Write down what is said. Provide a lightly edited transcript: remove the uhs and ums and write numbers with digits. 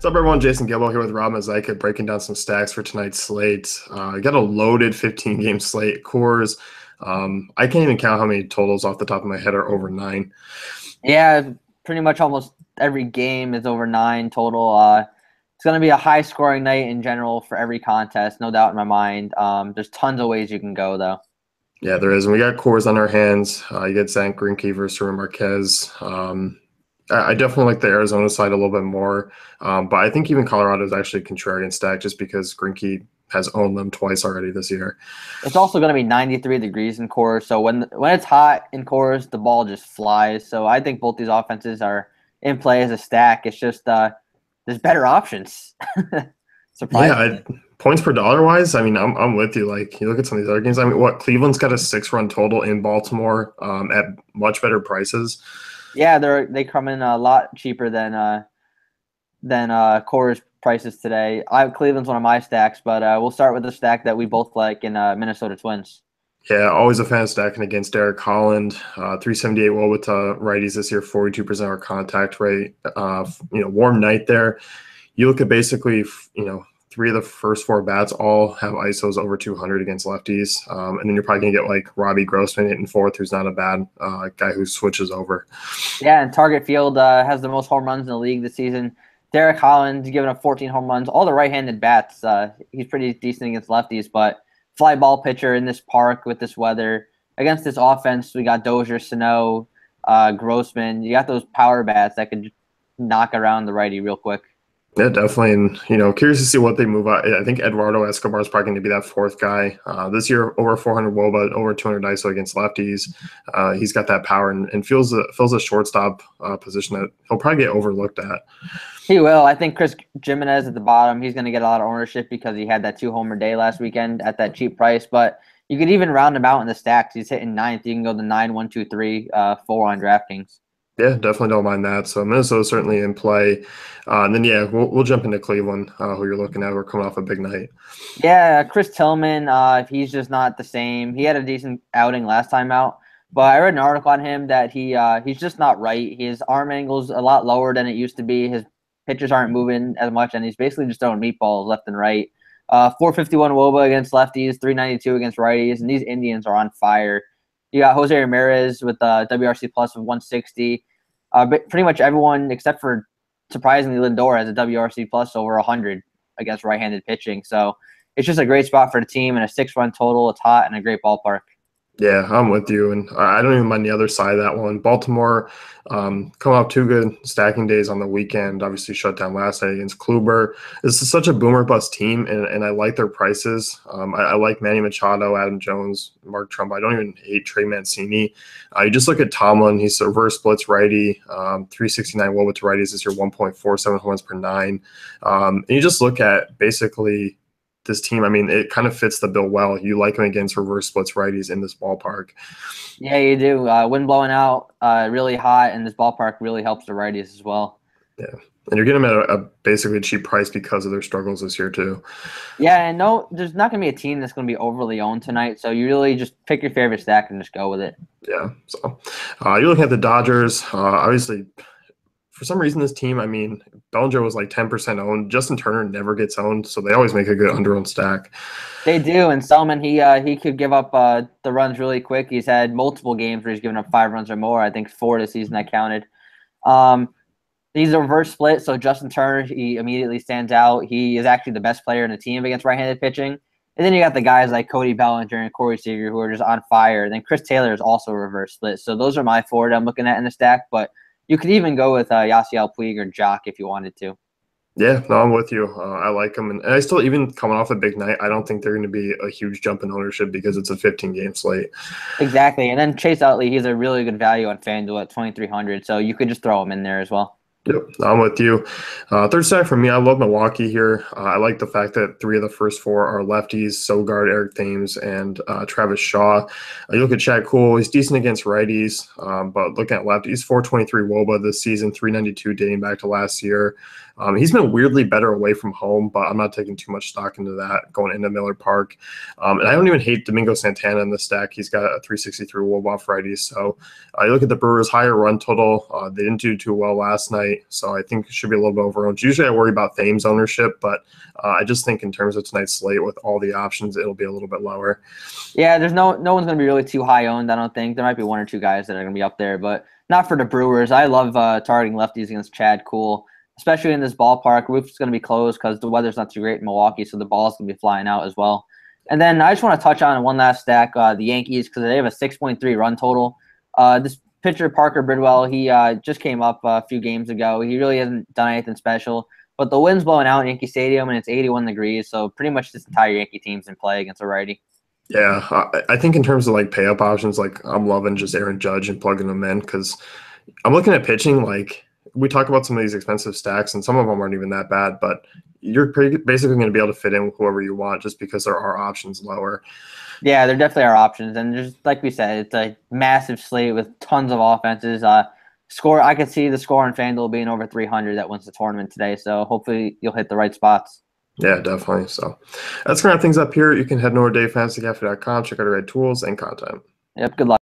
What's up, everyone? Jason Gilbo here with Rob Mazika breaking down some stacks for tonight's slate. I got a loaded 15-game slate. Cores. I can't even count how many totals off the top of my head are over 9. Yeah, pretty much almost every game is over 9 total. It's going to be a high-scoring night in general for every contest, no doubt in my mind. There's tons of ways you can go, though. Yeah, there is. And we got cores on our hands. You get Zach Greinke versus Ruben Marquez. I definitely like the Arizona side a little bit more. But I think even Colorado is actually a contrarian stack just because Greinke has owned them twice already this year. It's also going to be 93 degrees in Coors, so when it's hot in Coors, the ball just flies. So I think both these offenses are in play as a stack. It's just there's better options. Surprisingly. Yeah, points per dollar wise, I mean, I'm with you. Like, you look at some of these other games. I mean, what Cleveland's got a 6-run total in Baltimore at much better prices. Yeah, they come in a lot cheaper than Coors prices today. Cleveland's one of my stacks, but we'll start with the stack that we both like in Minnesota Twins. Yeah, always a fan of stacking against Derek Holland. 378 well with righties this year, 42% our contact rate. Warm night there. You look at basically, 3 of the first 4 bats all have ISOs over 200 against lefties. And then you're probably going to get like Robbie Grossman hitting fourth, who's not a bad guy who switches over. Yeah, and Target Field has the most home runs in the league this season. Derek Holland's given up 14 home runs. All the right-handed bats. He's pretty decent against lefties, but fly ball pitcher in this park with this weather. Against this offense, we got Dozier, Sano, Grossman. You got those power bats that could knock around the righty real quick. Yeah, definitely. And, curious to see what they move out. I think Eduardo Escobar is probably going to be that fourth guy. This year, over 400 WOBA, over 200 ISO against lefties. He's got that power and fills a shortstop position that he'll probably get overlooked at. He will. I think Chris Jimenez at the bottom, he's going to get a lot of ownership because he had that 2-homer day last weekend at that cheap price. But you could even round him out in the stacks. He's hitting 9th. You can go the 9, 1, 2, 3, 4 on DraftKings. Yeah, definitely don't mind that. So Minnesota's certainly in play. And then, we'll jump into Cleveland, who you're looking at. We're coming off a big night. Yeah, Chris Tillman, he's just not the same. He had a decent outing last time out, but I read an article on him that he's just not right. His arm angle's a lot lower than it used to be. His pitchers aren't moving as much, and he's basically just throwing meatballs left and right. 451 WOBA against lefties, 392 against righties, and these Indians are on fire. You got Jose Ramirez with a WRC plus of 160. But pretty much everyone except for surprisingly Lindor has a WRC plus over 100 against right-handed pitching. So it's just a great spot for the team and a 6-run total. It's hot and a great ballpark. Yeah, I'm with you, and I don't even mind the other side of that one. Baltimore coming off 2 good stacking days on the weekend, obviously shut down last night against Kluber. This is such a boomer bust team, and I like their prices. I like Manny Machado, Adam Jones, Mark Trumbo. I don't even hate Trey Mancini. You just look at Tomlin. He's a reverse splits righty, 369 WOBA to righties this year, 1.47 home runs per 9. And you just look at basically – this team, I mean, it kind of fits the bill well. You like them against reverse splits righties in this ballpark. Yeah, you do. Wind blowing out, really hot, and this ballpark really helps the righties as well. Yeah, and you're getting them at a basically cheap price because of their struggles this year too. Yeah, and no, there's not going to be a team that's going to be overly owned tonight, so you really just pick your favorite stack and just go with it. Yeah, so you're looking at the Dodgers. Obviously, for some reason, this team, I mean, Bellinger was like 10% owned. Justin Turner never gets owned, so they always make a good under-owned stack. They do, and Selman, he could give up the runs really quick. He's had multiple games where he's given up 5 runs or more. I think 4 this season I counted. He's a reverse split, so Justin Turner, he immediately stands out. He is actually the best player in the team against right-handed pitching. And then you got the guys like Cody Bellinger and Corey Seager who are just on fire. And then Chris Taylor is also a reverse split. So those are my 4 that I'm looking at in the stack, but you could even go with Yasiel Puig or Jock if you wanted to. Yeah, no, I'm with you. I like them. And I still, even coming off a big night, I don't think they're going to be a huge jump in ownership because it's a 15-game slate. Exactly. And then Chase Utley, he's a really good value on FanDuel at 2,300. So you could just throw him in there as well. Yep, I'm with you. Third stack for me, I love Milwaukee here. I like the fact that 3 of the first 4 are lefties, Sogard, Eric Thames, and Travis Shaw. You look at Chad Kuhl, he's decent against righties, but looking at lefties, 423 WOBA this season, 392 dating back to last year. He's been weirdly better away from home, but I'm not taking too much stock into that going into Miller Park. And I don't even hate Domingo Santana in the stack. He's got a 363 Wolf righty. So you look at the Brewers' higher run total. They didn't do too well last night, so I think it should be a little bit overowned. Usually I worry about Thames ownership, but I just think in terms of tonight's slate with all the options, it'll be a little bit lower. Yeah, there's no one's going to be really too high owned, I don't think. There might be one or two guys that are going to be up there, but not for the Brewers. I love targeting lefties against Chad Kuhl, especially in this ballpark. Roof's going to be closed because the weather's not too great in Milwaukee, so the ball's going to be flying out as well. And then I just want to touch on one last stack, the Yankees, because they have a 6.3 run total. This pitcher, Parker Bridwell, he just came up a few games ago. He really hasn't done anything special. But the wind's blowing out in Yankee Stadium, and it's 81 degrees, so pretty much this entire Yankee team's in play against a righty. Yeah, I think in terms of like pay up options, like I'm loving just Aaron Judge and plugging them in because I'm looking at pitching. Like we talk about some of these expensive stacks, and some of them aren't even that bad, but you're basically going to be able to fit in with whoever you want just because there are options lower. Yeah, there definitely are options, and just like we said, it's a massive slate with tons of offenses. I could see the score on FanDuel being over 300 that wins the tournament today, so hopefully you'll hit the right spots. Yeah, definitely. So that's going to wrap things up here. You can head over to DaveFantasyCafe.com, check out our tools and content. Yep, good luck.